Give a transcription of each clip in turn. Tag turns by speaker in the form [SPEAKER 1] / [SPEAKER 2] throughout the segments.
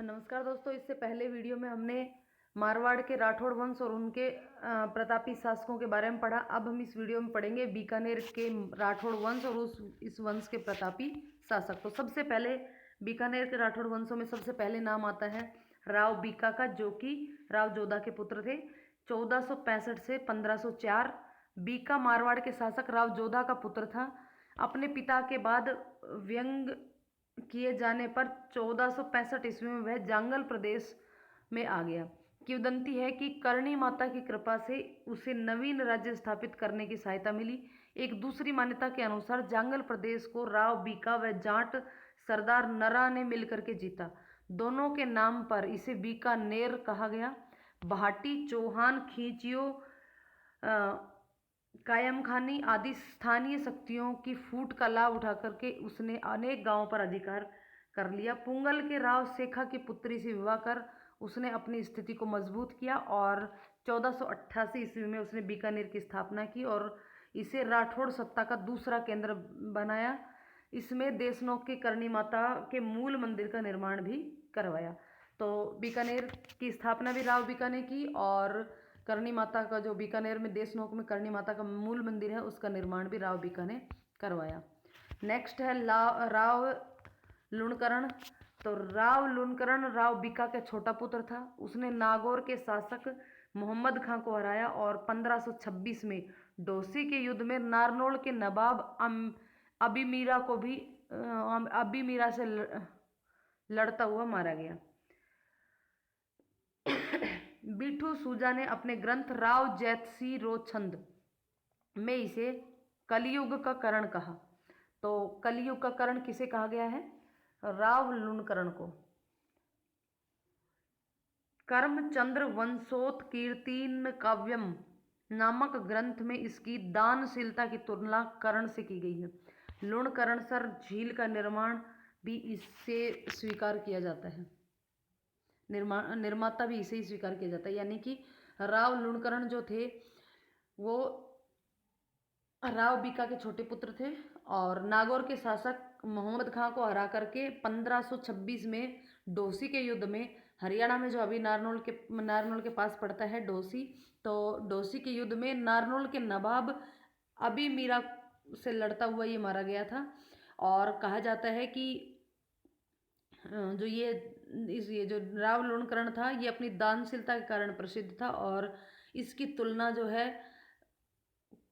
[SPEAKER 1] नमस्कार दोस्तों, इससे पहले वीडियो में हमने मारवाड़ के राठौड़ वंश और उनके प्रतापी शासकों के बारे में पढ़ा। अब हम इस वीडियो में पढ़ेंगे बीकानेर के राठौड़ वंश और इस वंश के प्रतापी शासक। तो सबसे पहले बीकानेर के राठौड़ वंशों में सबसे पहले नाम आता है राव बीका का, जो कि राव जोधा के पुत्र थे। 1465 से 1504 बीका मारवाड़ के शासक राव जोधा का पुत्र था। अपने पिता के बाद व्यंग किए जाने पर 1465 ईस्वी में वह जांगल प्रदेश में आ गया। किंवदंती है कि करणी माता की कृपा से उसे नवीन राज्य स्थापित करने की सहायता मिली। एक दूसरी मान्यता के अनुसार जांगल प्रदेश को राव बीका व जाट सरदार नरा ने मिलकर के जीता। दोनों के नाम पर इसे बीकानेर कहा गया। भाटी, चौहान, खींचियो, कायम खानी आदि स्थानीय शक्तियों की फूट का लाभ उठा करके उसने अनेक गांवों पर अधिकार कर लिया। पुंगल के राव शेखा की पुत्री से विवाह कर उसने अपनी स्थिति को मजबूत किया और 1488 ईस्वी में उसने बीकानेर की स्थापना की और इसे राठौड़ सत्ता का दूसरा केंद्र बनाया। इसमें देशनोक की करणी माता के मूल मंदिर का निर्माण भी करवाया। तो बीकानेर की स्थापना भी राव बीका ने की और करणी माता का, जो बीकानेर में देशनोक में करणी माता का मूल मंदिर है, उसका निर्माण भी राव बीका ने करवाया। नेक्स्ट है राव लुणकरण। तो राव लुणकरण राव बीका का छोटा पुत्र था। उसने नागौर के शासक मोहम्मद खां को हराया और 1526 में डोसी के युद्ध में नारनौल के नवाब अबी मीरा से लड़ता हुआ मारा गया। बिठू सूजा ने अपने ग्रंथ राव जैतसी रोछंद में इसे कलयुग का करण कहा। तो कलयुग का करण किसे कहा गया है? राव लुणकरण को। कर्मचंद्र वंशोत्कीर्तिन काव्यम नामक ग्रंथ में इसकी दानशीलता की तुलना कर्ण से की गई है। लुणकरणसर झील का निर्माण भी इससे स्वीकार किया जाता है। निर्माता भी इसे ही स्वीकार किया जाता है, यानी कि राव लुणकरण जो थे वो राव बीका के छोटे पुत्र थे और नागौर के शासक मोहम्मद खां को हरा करके 1526 में डोसी के युद्ध में, हरियाणा में जो अभी नारनौल के पास पड़ता है डोसी, तो डोसी के युद्ध में नारनौल के नवाब अबी मीरा से लड़ता हुआ ये मारा गया था। और कहा जाता है कि ये जो राव लुणकरण था ये अपनी दानशीलता के कारण प्रसिद्ध था और इसकी तुलना जो है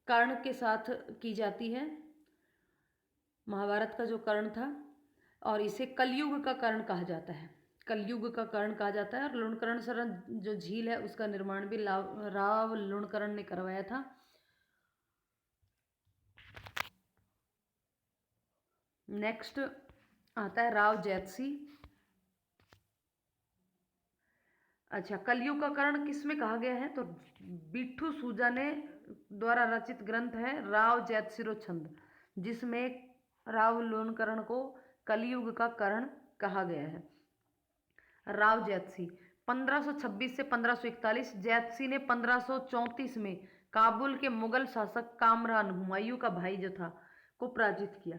[SPEAKER 1] कर्ण के साथ की जाती है। महाभारत का जो कर्ण था, और इसे कलयुग का कर्ण कहा जाता है। कलयुग का कर्ण कहा जाता है। और लुणकरण सर जो झील है उसका निर्माण भी राव लुणकरण ने करवाया था। नेक्स्ट आता है राव जैतसी। अच्छा, कलयुग का कर्ण किसमें कहा गया है? तो बिट्ठू सूजा ने द्वारा रचित ग्रंथ है राव जैतसिरो छंद, जिसमें राव लुणकरण को कलयुग का कर्ण कहा गया है। राव जैतसी 1526 से 1541। जैतसी ने 1534 में काबुल के मुगल शासक कामरान, हुमायूं का भाई जो था, को पराजित किया।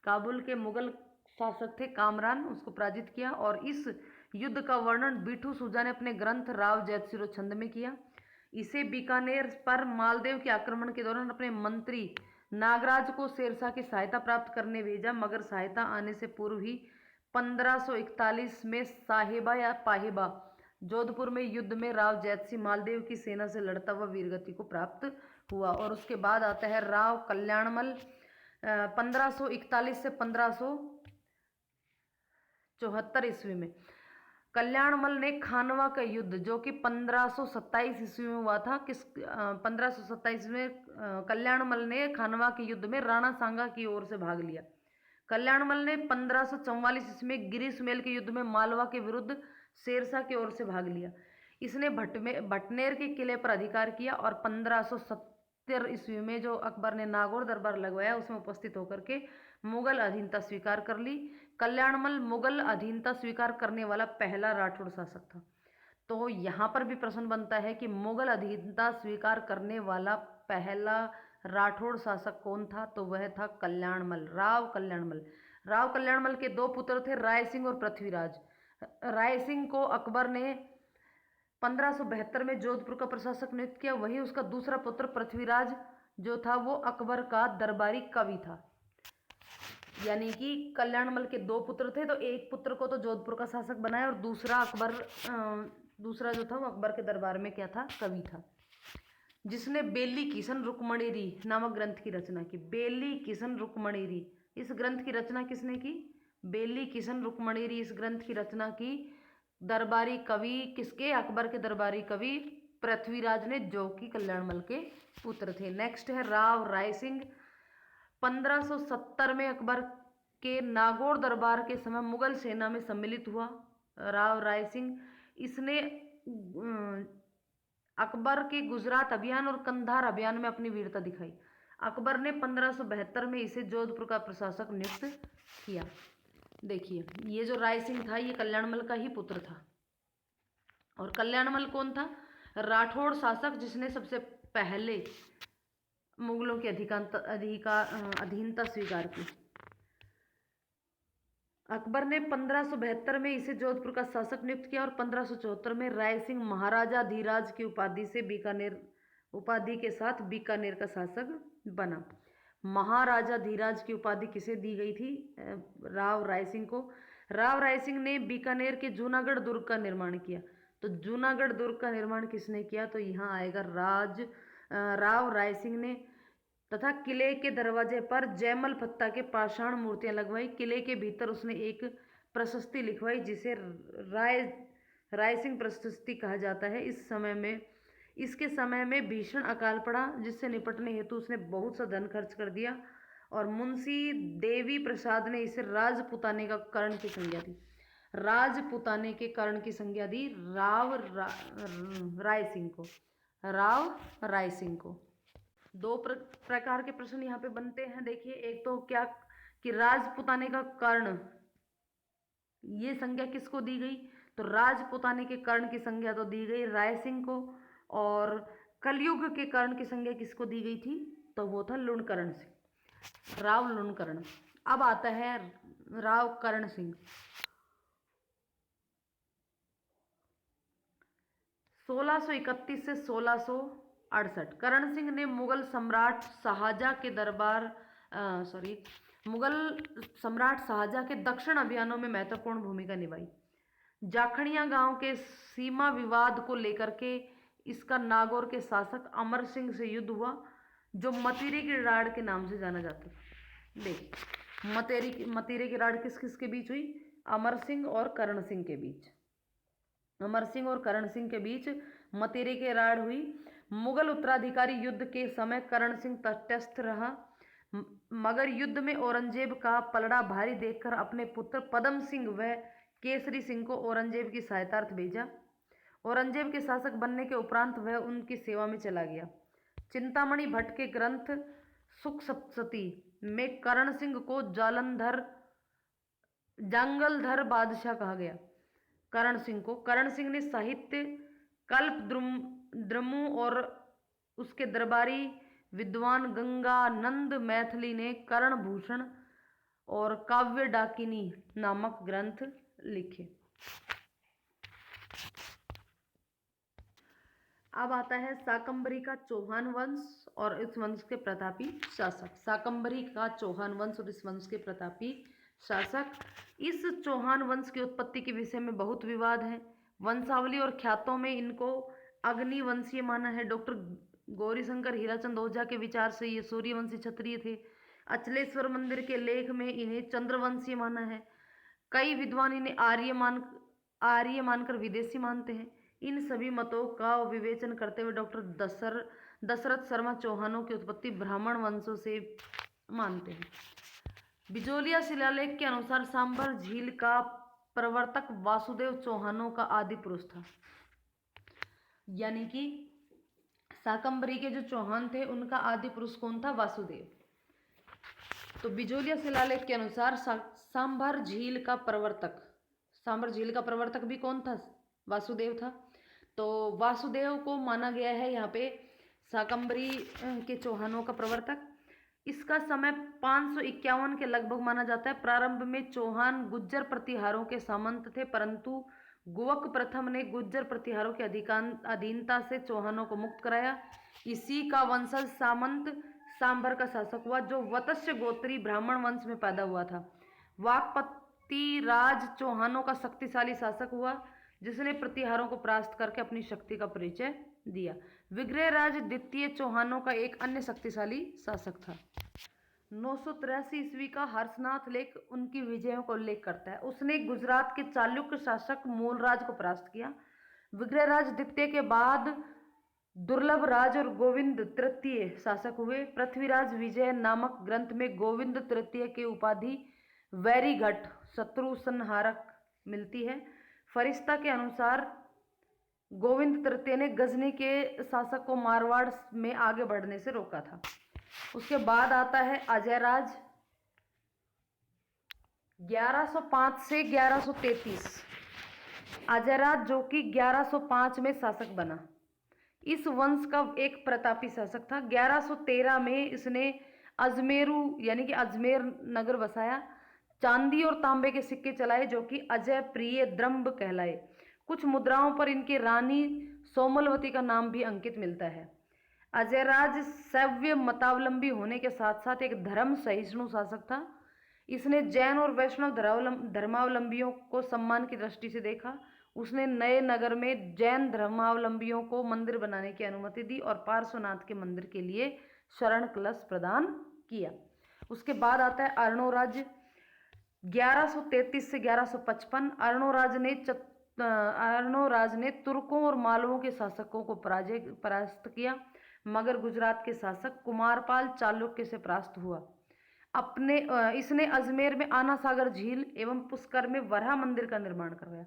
[SPEAKER 1] काबुल के मुगल शासक थे कामरान, उसको पराजित किया और इस युद्ध का वर्णन बिठू सूजा ने अपने ग्रंथ राव जैतसिरो छंद में किया। इसे बीकानेर पर मालदेव के आक्रमण के दौरान अपने मंत्री नागराज को शेरशाह की सहायता प्राप्त करने भेजा, मगर सहायता आने से पूर्व ही 1541 में साहेबा या पाहेबा जोधपुर में युद्ध में राव जैतसी मालदेव की सेना से लड़ता हुआ वीरगति को प्राप्त हुआ। और उसके बाद आता है राव कल्याणमल 1541 से 1574 ईस्वी में। कल्याणमल ने खानवा का युद्ध, जो कि 1527 ईस्वी में हुआ था, 1527 में कल्याणमल ने खानवा के युद्ध में राणा सांगा की ओर से भाग लिया। कल्याणमल ने 1544 ईस्वी में गिरिशमेल के युद्ध में मालवा के विरुद्ध शेरशाह की ओर से भाग लिया। इसने भटनेर के किले पर अधिकार किया और 1570 ईस्वी में जो अकबर ने नागौर दरबार लगवाया उसमें उपस्थित होकर के मुगल अधीनता स्वीकार कर ली। कल्याणमल मुगल अधीनता स्वीकार करने वाला पहला राठौड़ शासक था। तो यहाँ पर भी प्रश्न बनता है कि मुगल अधीनता स्वीकार करने वाला पहला राठौड़ शासक कौन था? तो वह था कल्याणमल, राव कल्याणमल। राव कल्याणमल के दो पुत्र थे, राय सिंह और पृथ्वीराज। राय सिंह को अकबर ने 1572 में जोधपुर का प्रशासक नियुक्त किया। वहीं उसका दूसरा पुत्र पृथ्वीराज जो था वो अकबर का दरबारी कवि था। यानी कि कल्याणमल के दो पुत्र थे, तो एक पुत्र को तो जोधपुर का शासक बनाया और दूसरा जो था वो अकबर के दरबार में क्या था, कवि था, जिसने बेली किशन रुक्मणीरी नामक ग्रंथ की रचना की। बेली किशन रुक्मणीरी, इस ग्रंथ की रचना किसने की? बेली किशन रुक्मणीरी इस ग्रंथ की रचना की दरबारी कवि किसके? अकबर के दरबारी कवि पृथ्वीराज ने, जो कि कल्याणमल के पुत्र थे। नेक्स्ट है राव राय सिंह। 1570 में अकबर के नागौर दरबार के समय मुगल सेना में सम्मिलित हुआ राव राय सिंह। इसने अकबर के गुजरात अभियान और कंधार अभियान में अपनी वीरता दिखाई। अकबर ने 1572 में इसे जोधपुर का प्रशासक नियुक्त किया। देखिए, ये जो राय सिंह था ये कल्याणमल का ही पुत्र था। और कल्याणमल कौन था? राठौड़ शासक, जिसने सबसे पहले मुगलों की अधीनता स्वीकार की। अकबर ने 1572 में इसे जोधपुर का शासक नियुक्त किया और 1574 में राय सिंह महाराजा धीराज की उपाधि के साथ बीकानेर का शासक बना। महाराजा धीराज की उपाधि किसे दी गई थी? राव राय सिंह को। राव राय सिंह ने बीकानेर के जूनागढ़ दुर्ग का निर्माण किया। तो जूनागढ़ दुर्ग का निर्माण किसने किया? तो यहाँ आएगा राव राय सिंह ने। तथा किले के दरवाजे पर जयमल पत्ता के पाषाण मूर्तियां लगवाई। किले के भीतर उसने एक प्रशस्ति लिखवाई जिसे राय सिंह प्रशस्ति कहा जाता है। इसके समय में भीषण अकाल पड़ा, जिससे निपटने हेतु उसने बहुत सा धन खर्च कर दिया और मुंशी देवी प्रसाद ने इसे राजपुताने का कर्ण की संज्ञा दी। राजपुताने के कर्ण की संज्ञा दी राय सिंह को। दो प्रकार के प्रश्न यहाँ पे बनते हैं। देखिए, एक तो क्या कि राजपुताने का कर्ण, ये संज्ञा किसको दी गई? तो राजपुताने के कर्ण की संज्ञा तो दी गई राय सिंह को। और कलयुग के कर्ण की संज्ञा किसको दी गई थी? तो वो था लुणकरण सिंह, राव लुणकरण। अब आता है राव कर्ण सिंह। 1631 से 1668 करण सिंह ने मुगल सम्राट शाहजहाँ के दक्षिण अभियानों में महत्वपूर्ण भूमिका निभाई। जाखड़िया गांव के सीमा विवाद को लेकर के इसका नागौर के शासक अमर सिंह से युद्ध हुआ, जो मतीरे की राड़ के नाम से जाना जाता है। देखिए, मतीरे की राड़ किस किस के बीच हुई? अमर सिंह और करण सिंह के बीच। अमर सिंह और करण सिंह के बीच मतीरे की राड़ हुई। मुगल उत्तराधिकारी युद्ध के समय करण सिंह तटस्थ रहा, मगर युद्ध में औरंगजेब का पलड़ा भारी देखकर अपने पुत्र पदम सिंह व केसरी सिंह को औरंगजेब की सहायतार्थ भेजा। औरंगजेब के शासक बनने के उपरांत वह उनकी सेवा में चला गया। चिंतामणि भट्ट के ग्रंथ सुख सप्तशती में करण सिंह को जांगलधर बादशाह कहा गया। करण सिंह ने साहित्य कल्प द्रुमु और उसके दरबारी विद्वान गंगानंद मैथिली ने कर्ण भूषण और काव्य डाकिनी नामक ग्रंथ लिखे। अब आता है शाकंभरी का चौहान वंश और इस वंश के प्रतापी शासक। शाकंभरी का चौहान वंश और इस वंश के प्रतापी शासक। इस चौहान वंश की उत्पत्ति के विषय में बहुत विवाद है। वंशावली और ख्यातों में इनको अग्निवंशीय माना है। डॉक्टर गौरीशंकर हीराचंद ओझा के विचार से ये सूर्यवंशी क्षत्रिय थे। अचलेश्वर मंदिर के लेख में इन्हें चंद्रवंशीय माना है। कई विद्वान इन्हें आर्य मानकर विदेशी मानते हैं। इन सभी मतों का विवेचन करते हुए डॉक्टर दशरथ शर्मा चौहानों की उत्पत्ति ब्राह्मण वंशों से मानते हैं। बिजोलिया शिलालेख के अनुसार सांभर झील का प्रवर्तक वासुदेव चौहानों का आदि पुरुष था। यानी कि शाकंभरी के जो चौहान थे उनका आदि पुरुष कौन था? वासुदेव। तो बिजोलिया शिलालेख के अनुसार सांभर झील का प्रवर्तक भी कौन था? वासुदेव था। तो वासुदेव को माना गया है यहाँ पे शाकंभरी के चौहानों का प्रवर्तक। इसका समय 551 के लगभग माना जाता है। प्रारंभ में चौहान गुज्जर प्रतिहारों के सामंत थे, परंतु गुवक प्रथम ने गुज्जर प्रतिहारों की अधीनता से चौहानों को मुक्त कराया। इसी का वंशज सामंत सांभर का शासक हुआ, जो वत्स्य गोत्री ब्राह्मण वंश में पैदा हुआ था। वाकपति राज चौहानों का शक्तिशाली शासक हुआ, जिसने प्रतिहारों को परास्त करके अपनी शक्ति का परिचय दिया। विग्रहराज द्वितीय चौहानों का एक अन्य शक्तिशाली शासक था। 983 ईस्वी का हर्षनाथ लेख उनकी विजयों का उल्लेख करता है। उसने गुजरात के चालुक्य शासक मूलराज को परास्त किया। विग्रहराज द्वितीय के बाद दुर्लभ राज और गोविंद तृतीय शासक हुए। पृथ्वीराज विजय नामक ग्रंथ में गोविंद तृतीय की उपाधि वैरीघट शत्रु संहारक मिलती है। फरिश्ता के अनुसार गोविंद तृतीय ने गजनी के शासक को मारवाड़ में आगे बढ़ने से रोका था। उसके बाद आता है अजयराज 1105 से 1133। अजयराज जो कि 1105 में शासक बना, इस वंश का एक प्रतापी शासक था। 1113 में इसने अजमेरू यानी कि अजमेर नगर बसाया। चांदी और तांबे के सिक्के चलाए, जो कि अजय प्रिय द्रंब कहलाए। कुछ मुद्राओं पर इनकी रानी सोमलवती का नाम भी अंकित मिलता है। अजयराज शैव मतावलंबी होने के साथ साथ एक धर्म सहिष्णु शासक था। इसने जैन और वैष्णव धर्मावलंबियों को सम्मान की दृष्टि से देखा। उसने नए नगर में जैन धर्मावलंबियों को मंदिर बनाने की अनुमति दी और पार्श्वनाथ के मंदिर के लिए शरण कलश प्रदान किया। उसके बाद आता है अर्णोराज्य 1133 से 1155। अर्णोराज ने तुर्कों और मालवों के शासकों को परास्त किया, मगर गुजरात के शासक कुमारपाल चालुक्य से परास्त हुआ। इसने अजमेर में आना सागर झील एवं पुष्कर में वराह मंदिर का निर्माण करवाया।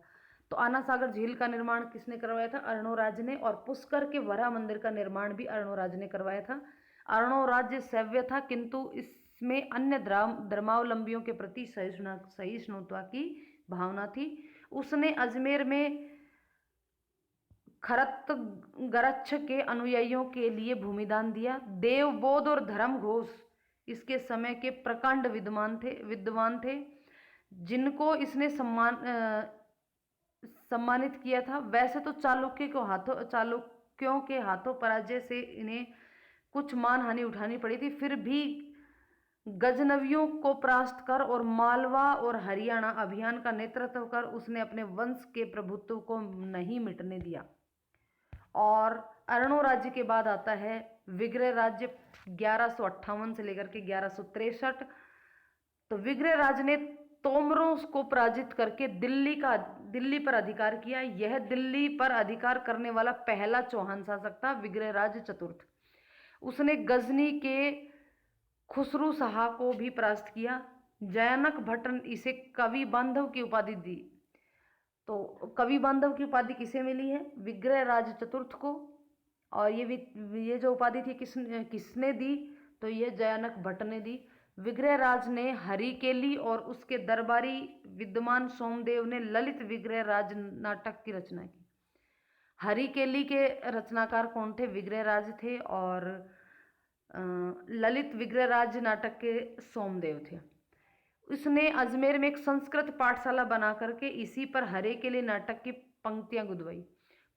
[SPEAKER 1] तो आना सागर झील का निर्माण किसने करवाया था? अर्णोराज ने। और पुष्कर के वराह मंदिर का निर्माण भी अर्णोराज ने करवाया था। अर्णोराज्य सैव्य था, किंतु इसमें अन्य धर्मावलंबियों के प्रति सहिष्णुता की भावना थी। उसने अजमेर में खरत गरच्छ के अनुयायियों के लिए भूमिदान दिया। देवबोध और धर्म घोष इसके समय के प्रकांड विद्वान थे, जिनको इसने सम्मानित किया था। वैसे तो चालुक्यों के हाथों पराजय से इन्हें कुछ मानहानि उठानी पड़ी थी, फिर भी गजनवियों को परास्त कर और मालवा और हरियाणा अभियान का नेतृत्व कर उसने अपने वंश के प्रभुत्व को नहीं मिटने दिया। और अर्णो राज्य के बाद आता है विग्रह राज्य 1158 से लेकर के 1163। तो विग्रह राज ने तोमरों को पराजित करके दिल्ली पर अधिकार किया। यह दिल्ली पर अधिकार करने वाला पहला चौहान शासक था, विग्रह राज चतुर्थ। उसने गजनी के खुसरू शाह को भी परास्त किया। जयनक भट्ट इसे कवि बांधव की उपाधि दी। तो कवि बांधव की उपाधि किसे मिली है? विग्रह राज चतुर्थ को। और ये जो उपाधि थी किसने दी? तो ये जयनक भट्ट ने दी। विग्रह राज ने हरिकेली और उसके दरबारी विद्वान सोमदेव ने ललित विग्रह राज नाटक की रचना की। हरिकेली के रचनाकार कौन थे? विग्रह राज थे। और ललित विग्रह राज नाटक के सोमदेव थे। उसने अजमेर में एक संस्कृत पाठशाला बना करके इसी पर हरिकेली नाटक की पंक्तियां गुदवाई।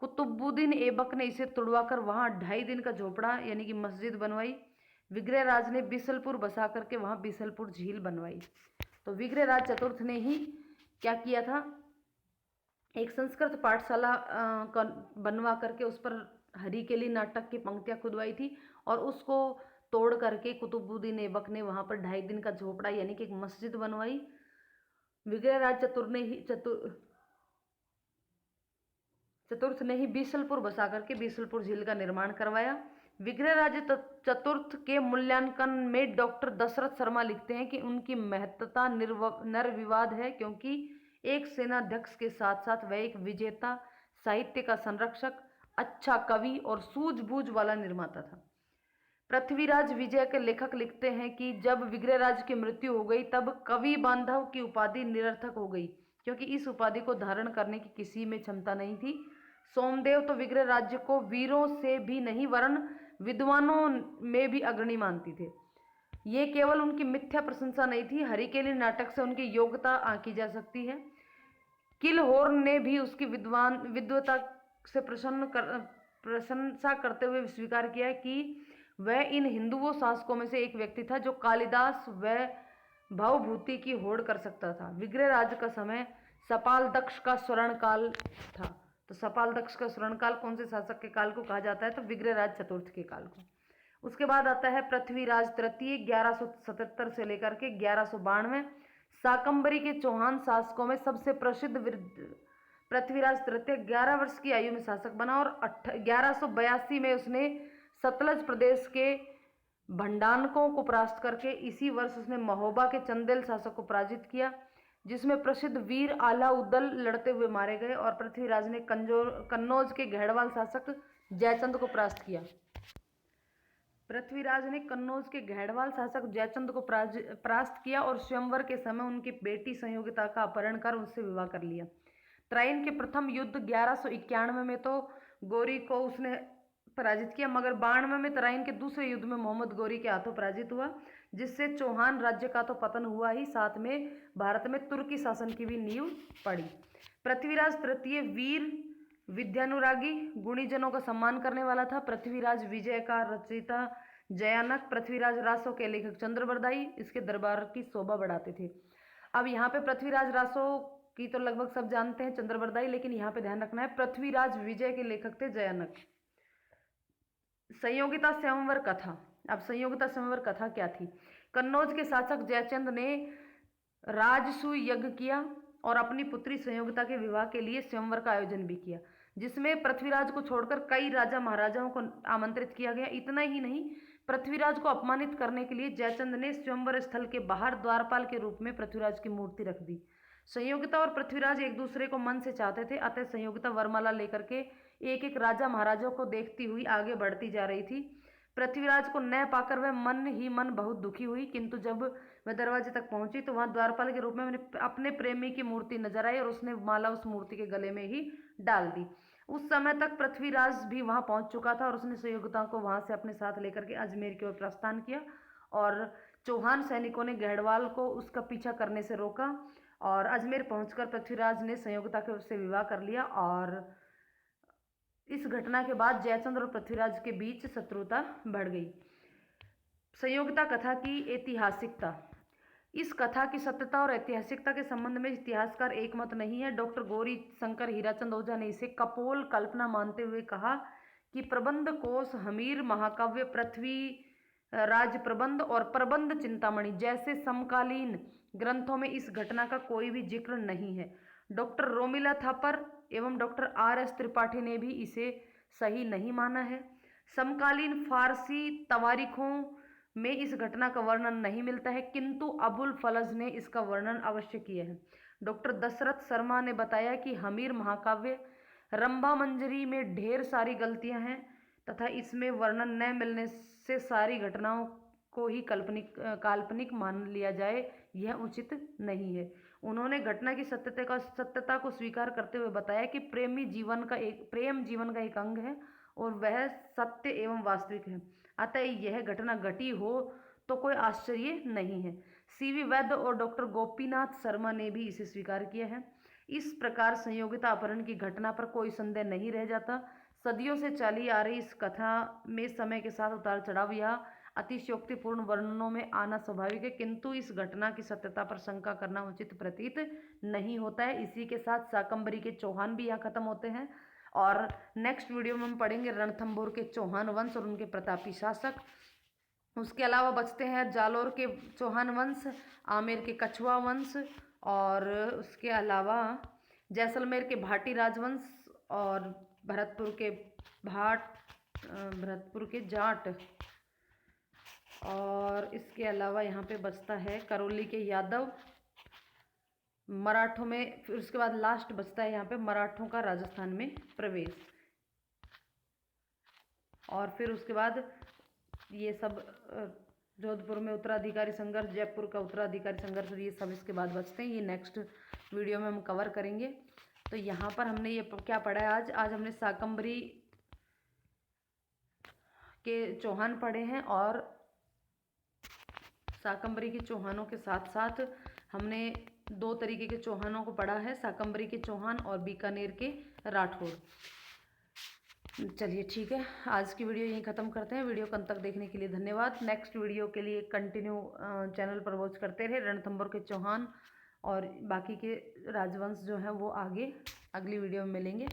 [SPEAKER 1] कुतुबुद्दीन ऐबक ने इसे तुड़वाकर वहां 2.5 दिन का झोपड़ा यानी कि मस्जिद बनवाई। विग्रह राज ने बिसलपुर बसा करके वहां बिसलपुर झील बनवाई। तो विग्रह राज चतुर्थ ने ही क्या किया था? एक संस्कृत पाठशाला बनवा करके उस पर हरिकेली नाटक की पंक्तियां खुदवाई थी, और उसको तोड़ करके कुतुबुद्दीन ऐबक ने वहां पर 2.5 दिन का झोपड़ा यानी कि एक मस्जिद बनवाई। विग्रह राज चतुर्थ ने ही बिसलपुर बसा करके बिसलपुर झील का निर्माण करवाया। विग्रह राज चतुर्थ के मूल्यांकन में डॉक्टर दशरथ शर्मा लिखते हैं कि उनकी महत्ता निर्विवाद है, क्योंकि एक सेनाध्यक्ष के साथ साथ वह एक विजेता, साहित्य का संरक्षक, अच्छा कवि और सूझबूझ वाला निर्माता था। पृथ्वीराज विजय के लेखक लिखते हैं कि जब विग्रहराज की मृत्यु हो गई तब कवि बांधव की उपाधि निरर्थक हो गई, क्योंकि इस उपाधि को धारण करने की किसी में क्षमता नहीं थी। सोमदेव तो विग्रह राज्य को वीरों से भी नहीं वरन विद्वानों में भी अग्रणी मानती थे। ये केवल उनकी मिथ्या प्रशंसा नहीं थी, हरिकेली नाटक से उनकी योग्यता आंकी जा सकती है। किलहोर्न ने भी उसकी विद्वता से प्रशंसा करते हुए स्वीकार किया कि वह इन हिंदुओं शासकों में से एक व्यक्ति था जो कालिदास व भवभूति की होड़ कर सकता था। विग्रह राज का समय सपाल दक्ष का स्वर्ण काल था। तो सपाल दक्ष का स्वर्ण काल कौन से शासक के काल को कहा जाता है? तो विग्रह राज चतुर्थ के काल को। उसके बाद आता है पृथ्वीराज तृतीय 1177 से लेकर के 1192। शाकंभरी के चौहान शासकों में सबसे प्रसिद्ध पृथ्वीराज तृतीय 11 वर्ष की आयु में शासक बना और 1182 में उसने सतलज प्रदेश के भंडानकों को परास्त करके इसी वर्ष उसने महोबा के चंदेल शासक को पराजित किया, जिसमें प्रसिद्ध वीर आलाउद्दल लड़ते हुए मारे गए। और पृथ्वीराज ने कन्नौज के घेड़वाल शासक जयचंद को परास्त किया। पृथ्वीराज ने कन्नौज के घेड़वाल शासक जयचंद को परास्त किया और स्वयंवर के समय उनकी बेटी संयोगिता का अपहरण कर उससे विवाह कर लिया। त्राइन के प्रथम युद्ध 1191 में तो गोरी को उसने पराजित किया, मगर 92 में तराइन के दूसरे युद्ध में मोहम्मद गोरी के हाथों पराजित हुआ, जिससे चौहान राज्य का तो पतन हुआ ही, साथ में भारत में तुर्की शासन की भी नींव पड़ी। पृथ्वीराज तृतीय वीर, विद्यानुरागी, गुणीजनों का सम्मान करने वाला था। पृथ्वीराज विजय का रचयिता जयानक, पृथ्वीराज रासो के लेखक चंद्रबरदाई इसके दरबार की शोभा बढ़ाते थे। अब यहाँ पे पृथ्वीराज रासो की तो लगभग सब जानते हैं, चंद्रबरदाई, लेकिन यहाँ पे ध्यान रखना है पृथ्वीराज विजय के लेखक थे जयानक। संयोगिता स्वयंवर कथा। अब संयोगिता स्वयंवर कथा क्या थी? कन्नौज के शासक जयचंद ने राजसूय यज्ञ किया और अपनी पुत्री संयोगिता के विवाह के लिए स्वयंवर का आयोजन भी किया, जिसमें पृथ्वीराज को छोड़कर कई राजा महाराजाओं को आमंत्रित किया गया। इतना ही नहीं, पृथ्वीराज को अपमानित करने के लिए जयचंद ने स्वयंवर स्थल के बाहर द्वारपाल के रूप में पृथ्वीराज की मूर्ति रख दी। संयोगिता और पृथ्वीराज एक दूसरे को मन से चाहते थे, अतः संयोगिता वरमाला लेकर के एक एक राजा महाराजाओं को देखती हुई आगे बढ़ती जा रही थी। पृथ्वीराज को न पाकर वह मन ही मन बहुत दुखी हुई, किंतु जब वह दरवाजे तक पहुंची तो वहां द्वारपाल के रूप में अपने प्रेमी की मूर्ति नजर आई और उसने माला उस मूर्ति के गले में ही डाल दी। उस समय तक पृथ्वीराज भी वहां पहुंच चुका था और उसने संयोगिता को वहां से अपने साथ लेकर के अजमेर की ओर प्रस्थान किया और चौहान सैनिकों ने गढ़वाल को उसका पीछा करने से रोका और अजमेर पहुंचकर पृथ्वीराज ने संयोगिता से विवाह कर लिया। और इस घटना के बाद जयचंद और पृथ्वीराज के बीच शत्रुता बढ़ गई। संयोगिता कथा की ऐतिहासिकता। इस कथा की सत्यता और ऐतिहासिकता के संबंध में इतिहासकार एकमत नहीं है। डॉक्टर गौरी शंकर हीराचंद ओझा ने इसे कपोल कल्पना मानते हुए कहा कि प्रबंध कोश, हमीर महाकाव्य, पृथ्वी राज प्रबंध और प्रबंध चिंतामणि जैसे समकालीन ग्रंथों में इस घटना का कोई भी जिक्र नहीं है। डॉक्टर रोमिला थापर एवं डॉक्टर RS त्रिपाठी ने भी इसे सही नहीं माना है। समकालीन फारसी तवारीखों में इस घटना का वर्णन नहीं मिलता है, किंतु अबुल फलज ने इसका वर्णन अवश्य किया है। डॉक्टर दशरथ शर्मा ने बताया कि हमीर महाकाव्य रंभा मंजरी में ढेर सारी गलतियां हैं तथा इसमें वर्णन न मिलने से सारी घटनाओं को ही काल्पनिक मान लिया जाए, यह उचित नहीं है। उन्होंने घटना की सत्यता को स्वीकार करते हुए बताया कि प्रेम जीवन का एक अंग है और वह सत्य एवं वास्तविक है, अतः यह घटना घटी हो तो कोई आश्चर्य नहीं है। CV वैद्य और डॉक्टर गोपीनाथ शर्मा ने भी इसे स्वीकार किया है। इस प्रकार संयोगिता अपहरण की घटना पर कोई संदेह नहीं रह जाता। सदियों से चली आ रही इस कथा में समय के साथ उतार चढ़ाव या अतिशयोक्तिपूर्ण वर्णनों में आना स्वाभाविक है, किंतु इस घटना की सत्यता पर शंका करना उचित प्रतीत नहीं होता है। इसी के साथ शाकंभरी के चौहान भी यहाँ खत्म होते हैं और नेक्स्ट वीडियो में हम पढ़ेंगे रणथंभौर के चौहान वंश और उनके प्रतापी शासक। उसके अलावा बचते हैं जालौर के चौहान वंश, आमेर के कछुआ वंश और उसके अलावा जैसलमेर के भाटी राजवंश और भरतपुर के जाट और इसके अलावा यहाँ पे बचता है करौली के यादव मराठों में। फिर उसके बाद लास्ट बचता है यहाँ पे मराठों का राजस्थान में प्रवेश और फिर उसके बाद ये सब जोधपुर में उत्तराधिकारी संघर्ष, जयपुर का उत्तराधिकारी संघर्ष, ये सब इसके बाद बचते हैं। ये नेक्स्ट वीडियो में हम कवर करेंगे। तो यहाँ पर हमने ये क्या पढ़ा है आज हमने शाकंभरी के चौहान पढ़े हैं और शाकंभरी के चौहानों के साथ साथ हमने 2 तरीके के चौहानों को पढ़ा है, शाकंभरी के चौहान और बीकानेर के राठौड़। चलिए ठीक है, आज की वीडियो यहीं ख़त्म करते हैं। वीडियो को अंत तक देखने के लिए धन्यवाद। नेक्स्ट वीडियो के लिए कंटिन्यू चैनल पर वॉच करते रहे। रणथंभौर के चौहान और बाकी के राजवंश जो हैं वो आगे अगली वीडियो में मिलेंगे।